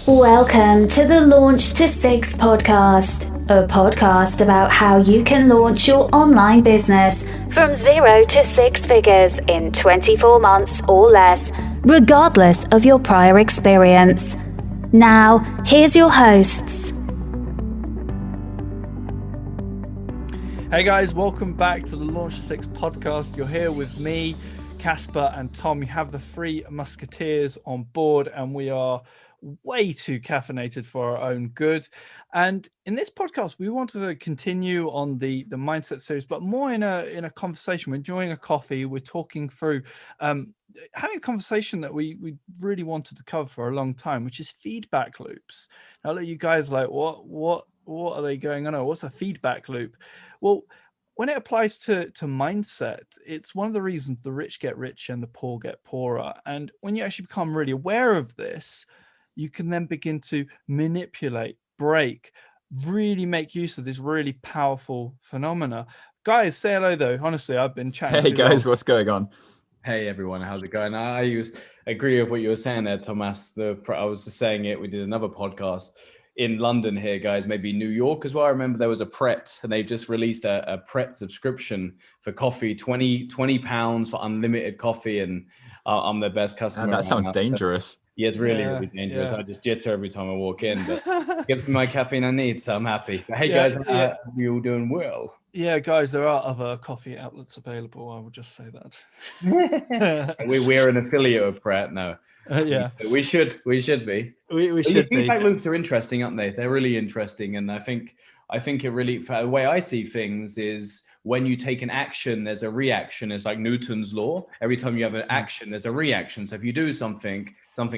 Welcome to the Launch to Six podcast, a podcast about how you can launch your online business from 0 to 6 figures in 24 months or less, regardless of your prior experience. Now, here's your hosts. Hey guys, welcome back to the Launch to Six podcast. You're here with me, Casper and Tom. We have the three musketeers on board and we are way too caffeinated for our own good. And in this podcast, we want to continue on the mindset series, but more in a conversation. We're enjoying a coffee. We're talking through having a conversation that we really wanted to cover for a long time, which is feedback loops. Now, let you guys like, what are they going on? Or what's a feedback loop? Well, when it applies to mindset, it's one of the reasons the rich get richer and the poor get poorer. And when you actually become really aware of this, you can then begin to manipulate, break, really make use of this really powerful phenomena. Guys, say hello though. Honestly, I've been chatting. Hey guys, what's going on? Hey everyone, how's it going? I agree with what you were saying there, Thomas. I was just saying it. We did another podcast in London here, guys, maybe New York as well. I remember there was a Pret, and they've just released a Pret subscription for coffee, 20 pounds for unlimited coffee, and I'm their best customer. And that sounds dangerous. Yeah, it's really dangerous. Yeah. I just jitter every time I walk in, but it gives me my caffeine I need, so I'm happy. But hey guys, you all doing well? Yeah, guys, there are other coffee outlets available. I will just say that. We're an affiliate of Pret now. Yeah, we should be. we should be. Feedback loops are interesting, aren't they? They're really interesting, and I think it really, the way I see things is when you take an action, there's a reaction. It's like Newton's law. Every time you have an action, there's a reaction. So if you do something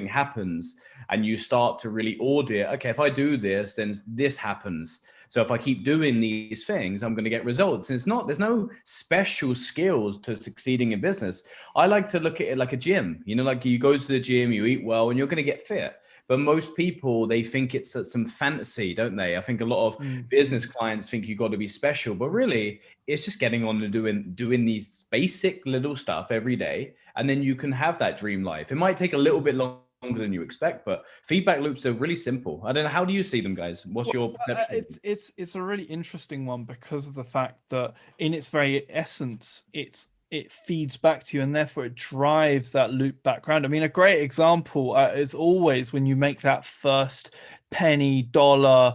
happens, and you start to really audit. Okay, if I do this, then this happens. So if I keep doing these things, I'm going to get results. And there's no special skills to succeeding in business. I like to look at it like a gym. You know, like you go to the gym, you eat well, and you're going to get fit. But most people, they think it's some fantasy, don't they? I think a lot of business clients think you've got to be special, but really it's just getting on to doing these basic little stuff every day. And then you can have that dream life. It might take a little bit longer than you expect, but feedback loops are really simple. I don't know. How do you see them, guys? What's your perception? It's a really interesting one because of the fact that in its very essence, it feeds back to you and therefore it drives that loop background. I mean, a great example is always when you make that first penny, dollar,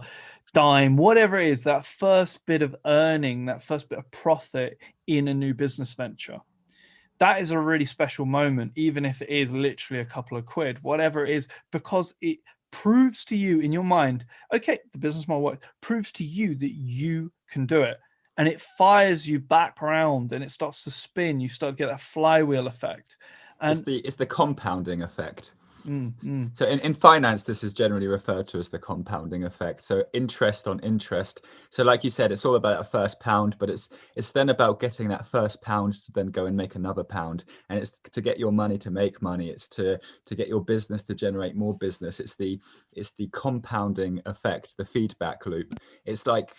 dime, whatever it is, that first bit of earning, that first bit of profit in a new business venture. That is a really special moment, even if it is literally a couple of quid, whatever it is, because it proves to you in your mind, okay, the business model works, proves to you that you can do it. And it fires you back around and it starts to spin. You start to get that flywheel effect. And it's the compounding effect. So in finance, this is generally referred to as the compounding effect. So interest on interest. So like you said, it's all about a first pound, but it's then about getting that first pound to then go and make another pound. And it's to get your money to make money. It's to get your business to generate more business. It's the compounding effect, the feedback loop. It's like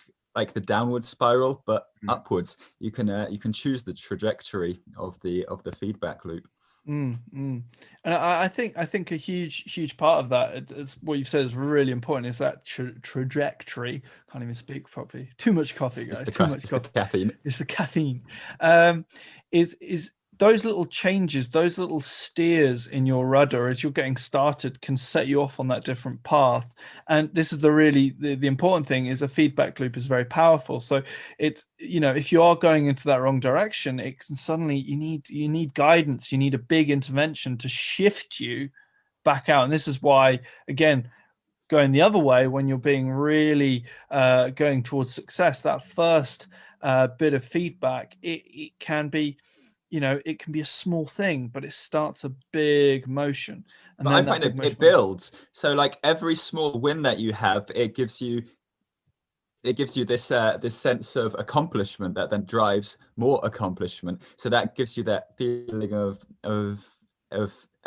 the downward spiral, but upwards. You can choose the trajectory of the feedback loop. And I think a huge part of that is what you've said is really important, is that trajectory. Can't even speak properly. Too much coffee, guys. Too much coffee. Caffeine. It's the caffeine. Is those little changes, those little steers in your rudder as you're getting started can set you off on that different path. And this is the important thing, is a feedback loop is very powerful. So it's, if you are going into that wrong direction, it can suddenly, you need guidance, you need a big intervention to shift you back out. And this is why, again, going the other way, when you're being really going towards success, that first bit of feedback, it can be, it can be a small thing, but it starts a big motion. And but I find it builds. So like every small win that you have, it gives you this sense of accomplishment that then drives more accomplishment. So that gives you that feeling of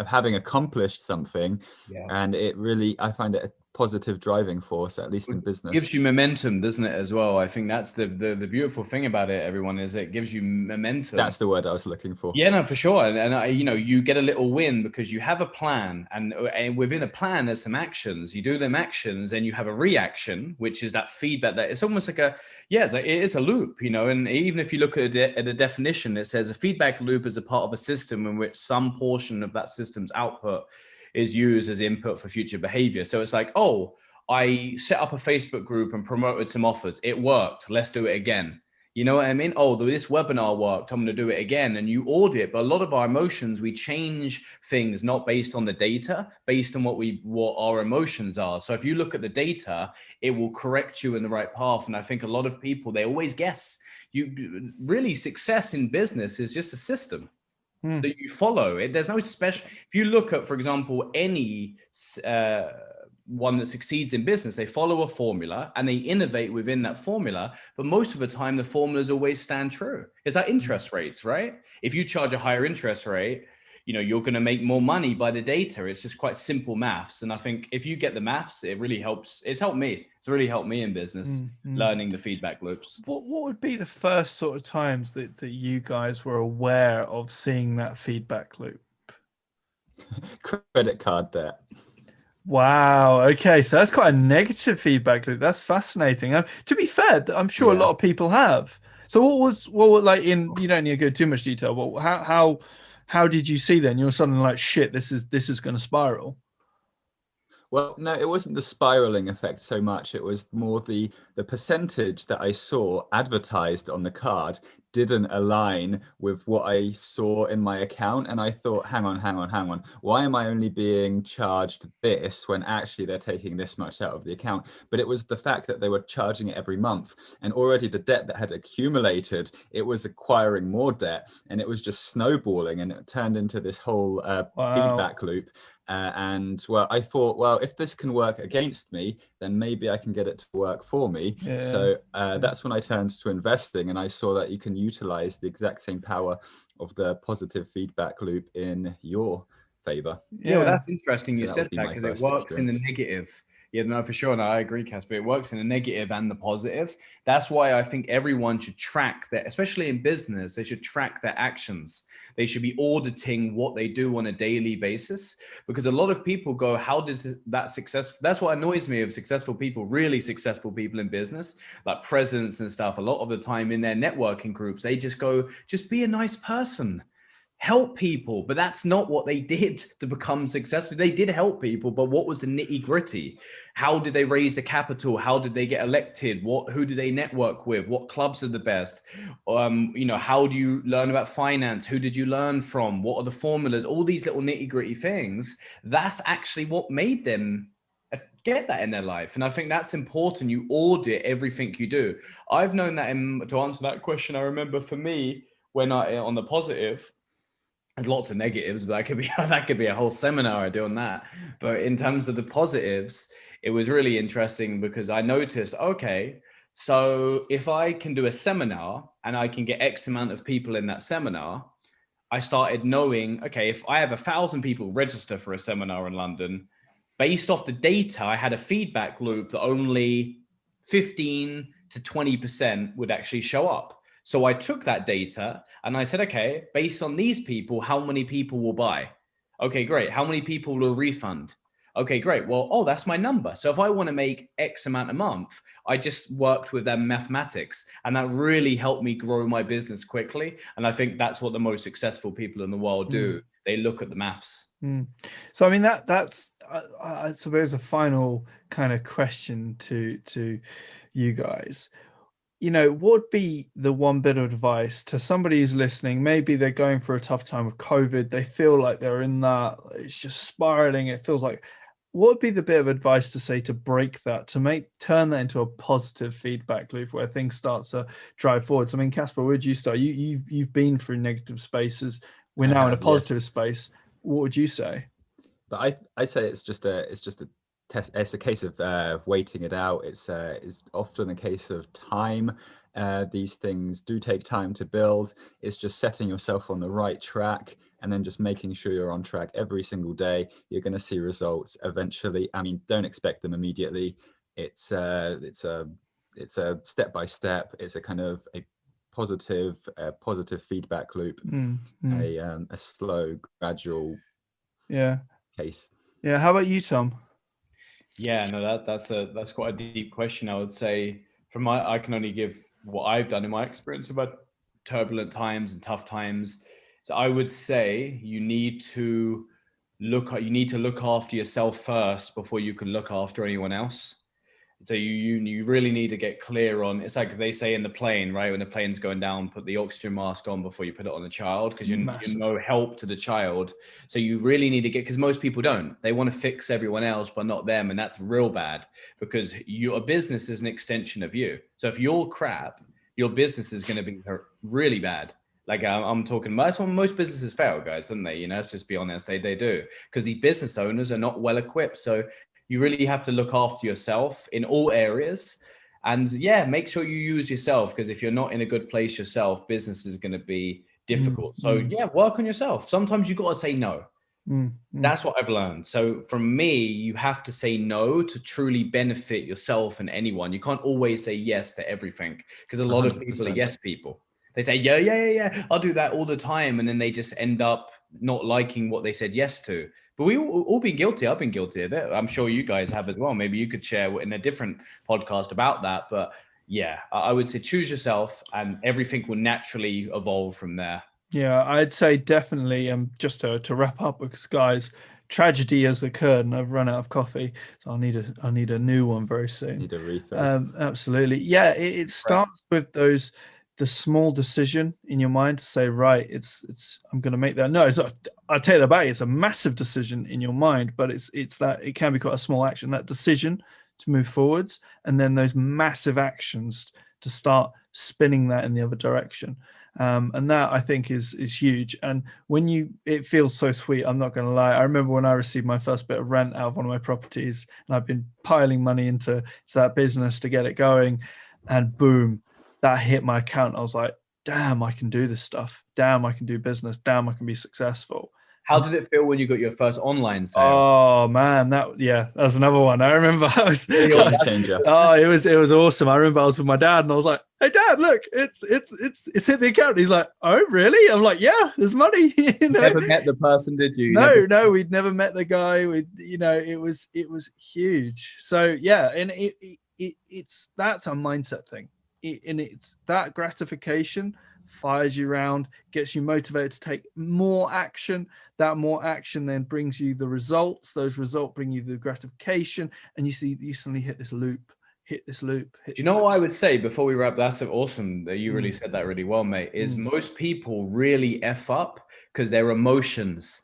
having accomplished something. And it really, I find it positive driving force, at least in business. Gives you momentum, doesn't it, as well? I think that's the beautiful thing about it, everyone, is it gives you momentum. That's the word I was looking for. Yeah, no, for sure. And you know, you get a little win because you have a plan, and within a plan, there's some actions. You do them actions, and you have a reaction, which is that feedback. That it's almost like it is a loop, you know. And even if you look at a definition, it says a feedback loop is a part of a system in which some portion of that system's output is used as input for future behavior. So it's like, oh, I set up a Facebook group and promoted some offers. It worked. Let's do it again. You know what I mean? Oh, this webinar worked. I'm going to do it again. And you audit. But a lot of our emotions, we change things not based on the data, based on what our emotions are. So if you look at the data, it will correct you in the right path. And I think a lot of people, they always guess. Really, success in business is just a system that you follow. There's no special. If you look at, for example, any one that succeeds in business, they follow a formula and they innovate within that formula. But most of the time, the formulas always stand true. It's like interest rates, right? If you charge a higher interest rate, you know, you're going to make more money by the data. It's just quite simple maths. And I think if you get the maths, it really helps. It's helped me. It's really helped me in business, learning the feedback loops. What would be the first sort of times that you guys were aware of seeing that feedback loop? Credit card debt. Wow. Okay. So that's quite a negative feedback loop. That's fascinating. To be fair, I'm sure a lot of people have. So what was like in, you don't need to go too much detail, but how did you see then? You're suddenly like, shit, this is going to spiral. Well, no, it wasn't the spiraling effect so much. It was more the percentage that I saw advertised on the card didn't align with what I saw in my account. And I thought, hang on. Why am I only being charged this when actually they're taking this much out of the account? But it was the fact that they were charging it every month. And already the debt that had accumulated, it was acquiring more debt. And it was just snowballing. And it turned into this whole feedback loop. And well, I thought, well, if this can work against me, then maybe I can get it to work for me. Yeah. So that's when I turned to investing, and I saw that you can utilize the exact same power of the positive feedback loop in your favor. Yeah, well, that's interesting. So you said that because it works in the negative. Yeah, no, for sure. No, I agree, Casper. It works in the negative and the positive. That's why I think everyone should track that, especially in business, they should track their actions. They should be auditing what they do on a daily basis, because a lot of people go, how did that success? That's what annoys me of successful people, really successful people in business, like presidents and stuff. A lot of the time in their networking groups, they just go, just be a nice person. Help people, but that's not what they did to become successful. They did help people, but what was the nitty gritty? How did they raise the capital? How did they get elected? Who do they network with? What clubs are the best? You know, how do you learn about finance? Who did you learn from? What are the formulas? All these little nitty gritty things. That's actually what made them get that in their life. And I think that's important. You audit everything you do. I've known that to answer that question. I remember for me, when on the positive, there's lots of negatives, but that could be a whole seminar I do on that. But in terms of the positives, it was really interesting because I noticed, okay, so if I can do a seminar and I can get X amount of people in that seminar, I started knowing, okay, if I have 1,000 people register for a seminar in London, based off the data, I had a feedback loop that only 15 to 20% would actually show up. So I took that data and I said, okay, based on these people, how many people will buy? Okay, great. How many people will refund? Okay, great. Well, that's my number. So if I want to make X amount a month, I just worked with them mathematics, and that really helped me grow my business quickly. And I think that's what the most successful people in the world do. They look at the maths. So, I mean, that's, I suppose, a final kind of question to you guys. You know, what would be the one bit of advice to somebody who's listening? Maybe they're going through a tough time with COVID. They feel like they're in that, it's just spiraling. It feels like, what would be the bit of advice to say to break that, to turn that into a positive feedback loop where things start to drive forwards? I mean, Casper, where would you start? You've been through negative spaces. We're now in a positive space. What would you say? But I'd say it's just a test. It's a case of waiting it out. It's often a case of time. These things do take time to build. It's just setting yourself on the right track, and then just making sure you're on track every single day. You're going to see results eventually. I mean, don't expect them immediately. It's a step by step. It's a kind of a positive feedback loop, a slow, gradual case. Yeah. How about you, Tom? Yeah, no, that's quite a deep question. I would say I can only give what I've done in my experience about turbulent times and tough times. So I would say you need to look after yourself first before you can look after anyone else. So you really need to get clear on, it's like they say in the plane, right? When the plane's going down, put the oxygen mask on before you put it on the child, because you're no help to the child. So you really need to because most people don't. They want to fix everyone else, but not them. And that's real bad, because your business is an extension of you. So if you're crap, your business is going to be really bad. Like I'm talking, most businesses fail, guys, don't they? Let's just be honest, they do, because the business owners are not well equipped. So you really have to look after yourself in all areas, and make sure you use yourself, because if you're not in a good place yourself, business is going to be difficult. So work on yourself. Sometimes you got to say no. That's what I've learned. So from me, you have to say no to truly benefit yourself and anyone. You can't always say yes to everything, because a lot 100%. Of people are yes people. They say, yeah, I'll do that all the time. And then they just end up not liking what they said yes to. But we all been guilty. I've been guilty of it. I'm sure you guys have as well. Maybe you could share in a different podcast about that. But yeah, I would say choose yourself, and everything will naturally evolve from there. Yeah, I'd say definitely. Just to wrap up, because guys, tragedy has occurred and I've run out of coffee, so I need a new one very soon. Need a refill. Absolutely. Yeah, it starts with the small decision in your mind to say, right, it's I'm going to make that. No, it's not, I'll take that back. It's a massive decision in your mind, but it's that it can be quite a small action, that decision to move forwards, and then those massive actions to start spinning that in the other direction. And that I think is huge. And it feels so sweet. I'm not going to lie. I remember when I received my first bit of rent out of one of my properties, and I've been piling money into that business to get it going, and boom, that hit my account. I was like, damn, I can do this stuff. Damn, I can do business. Damn, I can be successful. How did it feel when you got your first online sale? Oh man, that's another one. I remember it was awesome. I remember I was with my dad and I was like, hey Dad, look, it's hit the account. He's like, oh really? I'm like, yeah, there's money. You never met the person, did you? No, we'd never met the guy. It was huge. So yeah, and that's a mindset thing. And it's that gratification fires you around, gets you motivated to take more action. That more action then brings you the results. Those results bring you the gratification, and you suddenly hit this loop. Do you know what I would say before we wrap? That's awesome that you really said that really well, mate. Is most people really F up because their emotions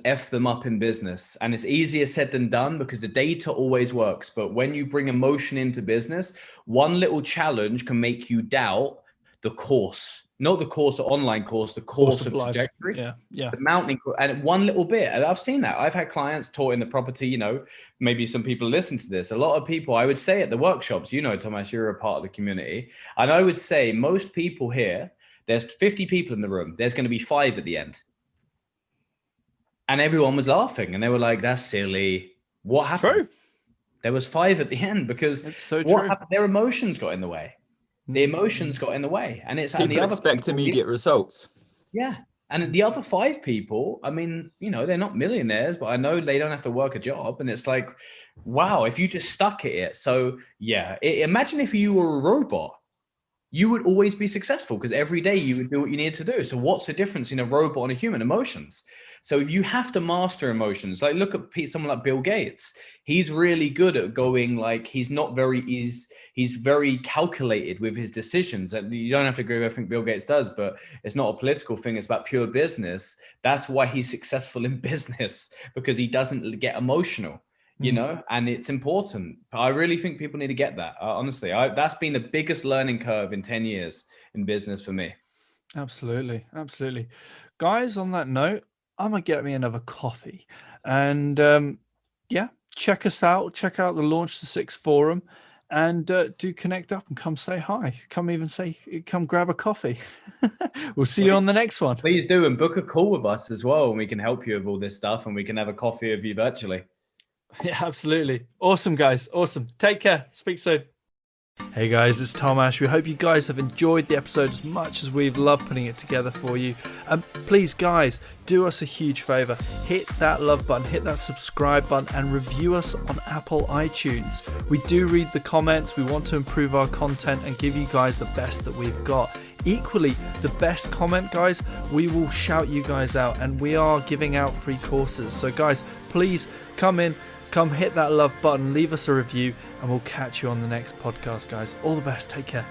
F them up in business. And it's easier said than done, because the data always works. But when you bring emotion into business, one little challenge can make you doubt the course, not the course, the online course, the course of trajectory. Yeah. The mountain, and one little bit. And I've seen that. I've had clients taught in the property, maybe some people listen to this. A lot of people, I would say at the workshops, Thomas, you're a part of the community. And I would say most people here, there's 50 people in the room. There's going to be 5 at the end. And everyone was laughing, and they were like, that's silly. What happened? True. There was 5 at the end, because it's so what true. Happened? Their emotions got in the way. The emotions got in the way. And it's people expect immediate results. Yeah. And the other 5 people, I mean, they're not millionaires, but I know they don't have to work a job. And it's like, wow, if you just stuck at it. So yeah, imagine if you were a robot, you would always be successful, because every day you would do what you needed to do. So what's the difference in a robot and a human? Emotions. So you have to master emotions. Like, look at someone like Bill Gates. He's really good at going, like, he's very calculated with his decisions. And you don't have to agree with everything Bill Gates does, but it's not a political thing. It's about pure business. That's why he's successful in business, because he doesn't get emotional, and it's important. I really think people need to get that. Honestly, that's been the biggest learning curve in 10 years in business for me. Absolutely. Guys, on that note, I'm going to get me another coffee, and check us out. Check out the Launch to 6 forum, and do connect up and come say hi. Come grab a coffee. We'll see you on the next one. Please do, and book a call with us as well, and we can help you with all this stuff, and we can have a coffee with you virtually. Yeah, absolutely. Awesome, guys. Awesome. Take care. Speak soon. Hey guys, it's Tom Ash. We hope you guys have enjoyed the episode as much as we've loved putting it together for you. Please guys, do us a huge favor. Hit that love button, hit that subscribe button, and review us on Apple iTunes. We do read the comments. We want to improve our content and give you guys the best that we've got. Equally, the best comment, guys, we will shout you guys out, and we are giving out free courses. So guys, please come hit that love button, leave us a review, and we'll catch you on the next podcast, guys. All the best. Take care.